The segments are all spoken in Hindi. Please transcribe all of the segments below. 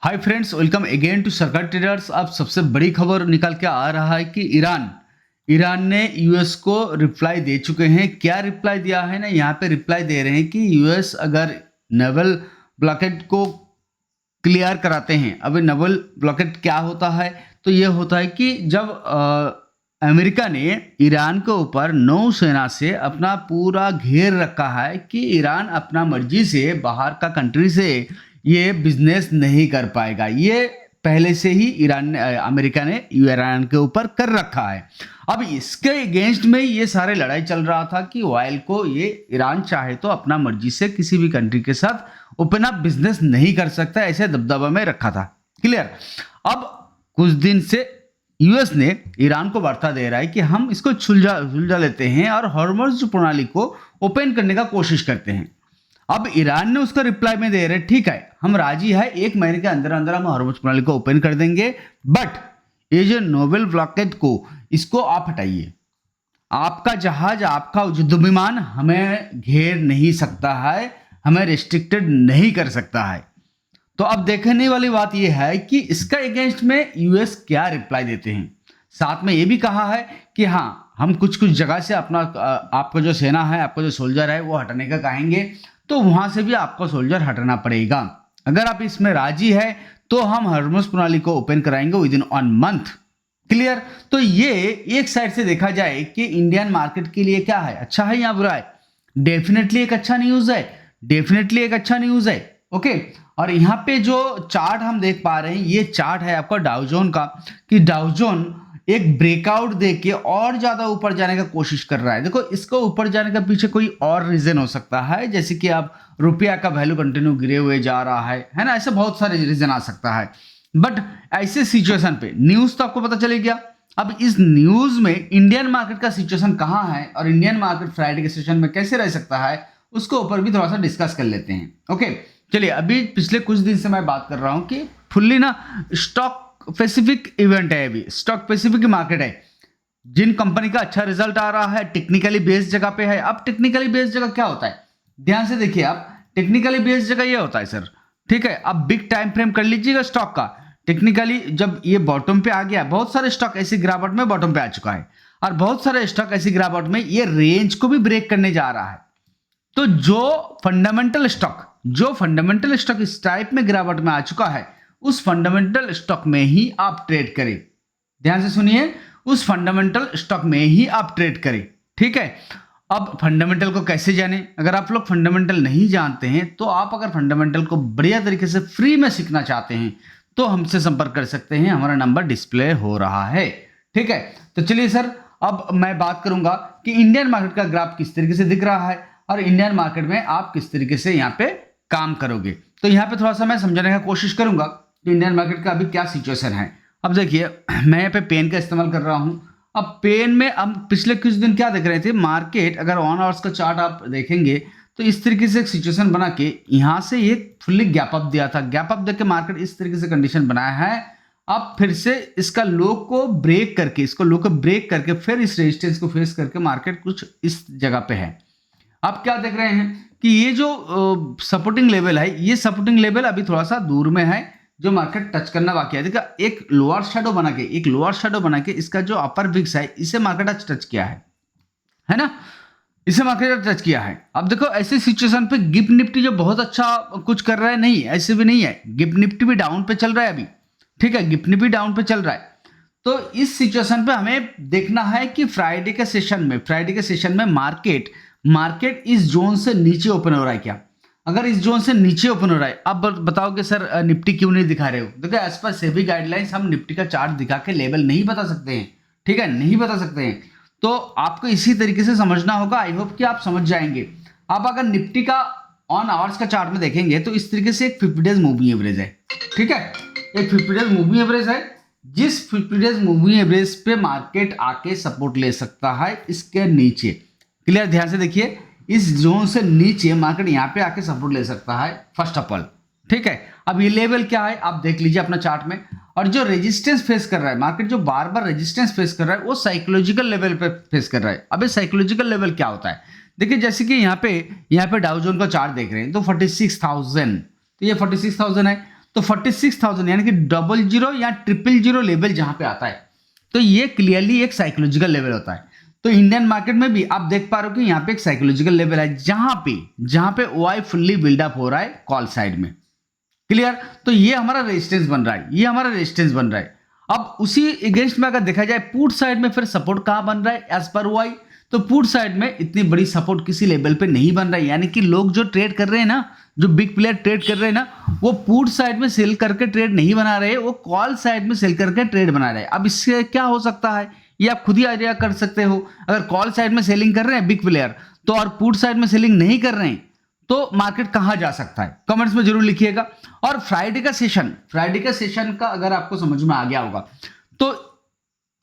Hi friends, welcome again to Sarkar Traders. अब सबसे बड़ी खबर निकल के आ रहा है कि ईरान ने यूएस को रिप्लाई दे चुके हैं। क्या रिप्लाई दिया है ना, यहाँ पे रिप्लाई दे रहे हैं कि यूएस अगर नेवल ब्लॉकेड को क्लियर कराते हैं। अब नेवल ब्लॉकेड क्या होता है? तो ये होता है कि जब अमेरिका ने ईरान के ऊपर नौसेना से अपना पूरा घेर रखा है कि ईरान अपना मर्जी से बाहर का कंट्री से ये बिजनेस नहीं कर पाएगा। ये पहले से ही अमेरिका ने ईरान के ऊपर कर रखा है। अब इसके अगेंस्ट में ये सारे लड़ाई चल रहा था कि ऑयल को ये ईरान चाहे तो अपना मर्जी से किसी भी कंट्री के साथ ओपन अप बिजनेस नहीं कर सकता, ऐसे दबदबा में रखा था। क्लियर। अब कुछ दिन से यूएस ने ईरान को वार्ता दे रहा है कि हम इसको सुलझा लेते हैं और हॉर्मुज़ प्रणाली को ओपन करने का कोशिश करते हैं। अब ईरान ने उसका रिप्लाई में दे रहे, ठीक है हम राजी है, 1 महीने के अंदर अंदर हम हॉर्मुज़ प्रणाली को ओपन कर देंगे, बट ये जो नोबेल ब्लॉकेड को इसको आप हटाइए। आपका जहाज, आपका युद्ध विमान हमें घेर नहीं सकता है, हमें रिस्ट्रिक्टेड नहीं कर सकता है। तो अब देखने वाली बात यह है कि इसका अगेंस्ट में यूएस क्या रिप्लाई देते हैं। साथ में ये भी कहा है कि हाँ, हम कुछ जगह से अपना आपका जो सेना है, आपका जो सोल्जर है वो हटाने का कहेंगे, तो वहां से भी आपको सोल्जर हटाना पड़ेगा। अगर आप इसमें राजी है तो हम हॉर्मुज़ प्रणाली को ओपन कराएंगे विद इन 1 मंथ। क्लियर। तो ये एक साइड से देखा जाए कि इंडियन मार्केट के लिए क्या है, अच्छा है या बुरा है? डेफिनेटली एक अच्छा न्यूज है, डेफिनेटली एक अच्छा न्यूज है। ओके। और यहाँ पे जो चार्ट हम देख पा रहे हैं, ये चार्ट है आपका डाउजोन का, कि डाउजोन एक ब्रेकआउट देके और ज्यादा ऊपर जाने का कोशिश कर रहा है। देखो, इसको ऊपर जाने का पीछे कोई और रीजन हो सकता है, जैसे कि आप रुपया का वैल्यू कंटिन्यू गिरे हुए जा रहा है ना, ऐसे बहुत सारे रीजन आ सकता है। बट ऐसे सिचुएशन पे न्यूज तो आपको पता चले गया। अब इस न्यूज में इंडियन मार्केट का सिचुएशन कहाँ है और इंडियन मार्केट फ्राइडे के सेशन में कैसे रह सकता है, उसके ऊपर भी थोड़ा सा डिस्कस कर लेते हैं। ओके, चलिए। अभी पिछले कुछ दिन से मैं बात कर रहा हूं कि फुल्ली ना स्टॉक स्पेसिफिक इवेंट है, अभी स्टॉक स्पेसिफिक मार्केट है। जिन कंपनी का अच्छा रिजल्ट आ रहा है टेक्निकली बेस्ड जगह पे है। अब टेक्निकली बेस्ड जगह क्या होता है, ध्यान से देखिए आप। टेक्निकली बेस्ड जगह ये होता है सर, ठीक है। अब बिग टाइम फ्रेम कर लीजिएगा स्टॉक का। टेक्निकली जब ये बॉटम पे आ गया, बहुत सारे स्टॉक ऐसी गिरावट में बॉटम पे आ चुका है, और बहुत सारे स्टॉक ऐसी गिरावट में ये रेंज को भी ब्रेक करने जा रहा है। तो जो फंडामेंटल स्टॉक इस टाइप में गिरावट में आ चुका है, उस फंडामेंटल स्टॉक में ही आप ट्रेड करें। ध्यान से सुनिए, उस फंडामेंटल स्टॉक में ही आप ट्रेड करें, ठीक है। अब फंडामेंटल को कैसे जाने? अगर आप लोग फंडामेंटल नहीं जानते हैं तो आप अगर फंडामेंटल को बढ़िया तरीके से फ्री में सीखना चाहते हैं तो हमसे संपर्क कर सकते हैं। हमारा नंबर डिस्प्ले हो रहा है, ठीक है। तो चलिए सर, अब मैं बात करूंगा कि इंडियन मार्केट का ग्राफ किस तरीके से दिख रहा है और इंडियन मार्केट में आप किस तरीके से यहाँ पे काम करोगे। तो यहाँ पे थोड़ा सा मैं समझाने का कोशिश करूंगा कि इंडियन मार्केट का अभी क्या सिचुएशन है। अब देखिए, मैं यहाँ पे पेन का इस्तेमाल कर रहा हूँ। अब पेन में हम पिछले कुछ दिन क्या देख रहे थे, मार्केट अगर 1 आवर्स का चार्ट आप देखेंगे तो इस तरीके से एक सिचुएशन बना के यहाँ से ये फुल्ली गैप अप दिया था। गैप अप देके मार्केट इस तरीके से कंडीशन बनाया है। अब फिर से इसका लो को ब्रेक करके फिर इस रेजिस्टेंस को फेस करके मार्केट कुछ इस जगह पे है। आप क्या देख रहे हैं कि ये जो सपोर्टिंग लेवल है, ये सपोर्टिंग लेवल अभी थोड़ा सा दूर में है, जो मार्केट टच करना बाकी है। देखा, एक लोअर शैडो बना के इसका जो अपर विक्स है, इसे मार्केट आज टच किया है ना, इसे मार्केट टच किया है। अब देखो, ऐसे सिचुएशन पे गिफ्ट निफ्टी जो बहुत अच्छा कुछ कर रहा है, नहीं ऐसे भी नहीं है। गिफ्ट निफ्टी भी डाउन पे चल रहा है अभी, ठीक है, गिफ्ट निफ्टी डाउन पे चल रहा है। तो इस सिचुएशन पे हमें देखना है कि फ्राइडे के सेशन में मार्केट इस जोन से नीचे ओपन हो रहा है क्या। अगर इस जोन से नीचे ओपन हो रहा है, अब बताओगे सर निफ्टी क्यों नहीं दिखा रहे हो? देखो, एज पर सेबी गाइडलाइंस हम निफ्टी का चार्ट दिखा के लेवल नहीं बता सकते हैं, ठीक है, नहीं बता सकते हैं। तो आपको इसी तरीके से समझना होगा। आई होप कि आप समझ जाएंगे। आप अगर निफ्टी का ऑन आवर्स का चार्ट में देखेंगे तो इस तरीके से एक 50 डेज मूविंग एवरेज है, ठीक है, एक 50 डेज मूविंग एवरेज है। जिस 50 डेज मूविंग एवरेज पे मार्केट आके सपोर्ट ले सकता है इसके नीचे। क्लियर, ध्यान से देखिए, इस जोन से नीचे मार्केट यहाँ पे आके सपोर्ट ले सकता है फर्स्ट ऑफ ऑल, ठीक है। अब ये लेवल क्या है आप देख लीजिए अपना चार्ट में। और जो रेजिस्टेंस फेस कर रहा है मार्केट, जो बार बार रेजिस्टेंस फेस कर रहा है, वो साइकोलॉजिकल लेवल पे फेस कर रहा है। अब ये साइकोलॉजिकल लेवल क्या होता है? देखिए, जैसे कि यहाँ पे डाउ जोन का चार्ट देख रहे हैं तो 46,000, तो ये 46,000 है। तो 46,000 यानी कि 00 या 000 लेवल जहां पे आता है, तो ये क्लियरली एक साइकोलॉजिकल लेवल होता है। तो इंडियन मार्केट में भी आप देख पा रहे हो कि यहाँ पे एक साइकोलॉजिकल लेवल है जहां पे OI फुल्ली बिल्डअप हो रहा है कॉल साइड में। क्लियर? तो ये हमारा रेजिस्टेंस बन रहा है, ये हमारा रेजिस्टेंस बन रहा है। अब उसी अगेंस्ट में अगर देखा जाए पुट साइड में फिर सपोर्ट कहां बन रहा है एज पर OI, तो पुट साइड में इतनी बड़ी सपोर्ट किसी लेवल पे नहीं बन रहा है। यानी कि लोग जो ट्रेड कर रहे हैं ना, जो बिग प्लेयर ट्रेड कर रहे हैं ना, वो पुट साइड में सेल करके ट्रेड नहीं बना रहे, वो कॉल साइड में सेल करके ट्रेड बना रहे हैं। अब इससे क्या हो सकता है ये आप खुद ही आइडिया कर सकते हो। अगर कॉल साइड में सेलिंग कर रहे हैं बिग प्लेयर तो, और पुट साइड में सेलिंग नहीं कर रहे हैं, तो मार्केट कहां जा सकता है, कमेंट्स में जरूर लिखिएगा। और फ्राइडे का सेशन का अगर आपको समझ में आ गया होगा तो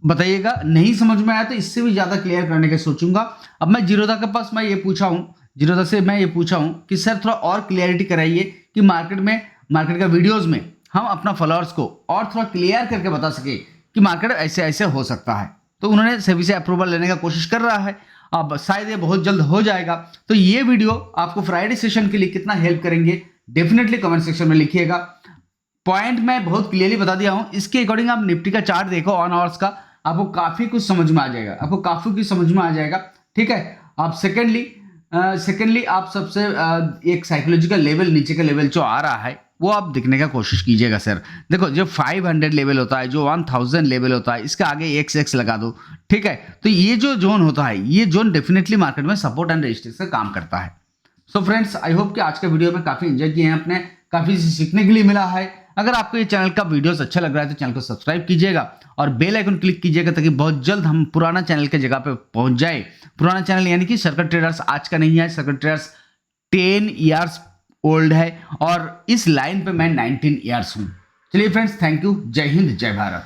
बताइएगा, नहीं समझ में आया तो इससे भी ज्यादा क्लियर करने का सोचूंगा। अब मैं जीरोधा के पास मैं ये पूछा हूं, जीरोधा से मैं ये पूछा हूं कि सर थोड़ा और क्लियरिटी कराइए कि मार्केट का वीडियोस में हम अपना फॉलोअर्स को और थोड़ा क्लियर करके बता सके कि मार्केट ऐसे ऐसे हो सकता है। तो उन्होंने सेबी से अप्रूवल लेने का कोशिश कर रहा है, अब शायद ये बहुत जल्द हो जाएगा। तो ये वीडियो आपको फ्राइडे सेशन के लिए कितना हेल्प करेंगे डेफिनेटली कमेंट सेक्शन में लिखिएगा। पॉइंट मैं बहुत क्लियरली बता दिया हूं, इसके अकॉर्डिंग आप निफ्टी का चार्ट देखो ऑन आवर्स का, आपको काफी कुछ समझ में आ जाएगा, ठीक है। आप सेकेंडली आप सबसे एक साइकोलॉजिकल लेवल, नीचे का लेवल जो आ रहा है वो आप देखने का कोशिश कीजिएगा। सर देखो, जो 500 लेवल होता है, जो 1000 लेवल होता है, इसका आगे XX लगा दो, ठीक है। तो ये जो जोन होता है, ये जोन डेफिनेटली मार्केट में सपोर्ट एंड रेजिस्टेंस का काम करता है। सो फ्रेंड्स, आई होप कि आज के वीडियो में काफी एंजॉय किए हैं आपने, काफी सीखने के लिए मिला है। अगर आपको ये चैनल का वीडियोस अच्छा लग रहा है तो चैनल को सब्सक्राइब कीजिएगा और बेल आइकन क्लिक कीजिएगा, ताकि बहुत जल्द हम पुराना चैनल के जगह पे पहुंच जाए। पुराना चैनल यानी कि सर्किट ट्रेडर्स आज का नहीं है, सर्किट ट्रेडर्स 10 ईयर्स ओल्ड है और इस लाइन पे मैं 19 ईयर्स हूं। चलिए फ्रेंड्स, थैंक यू, जय हिंद, जय भारत।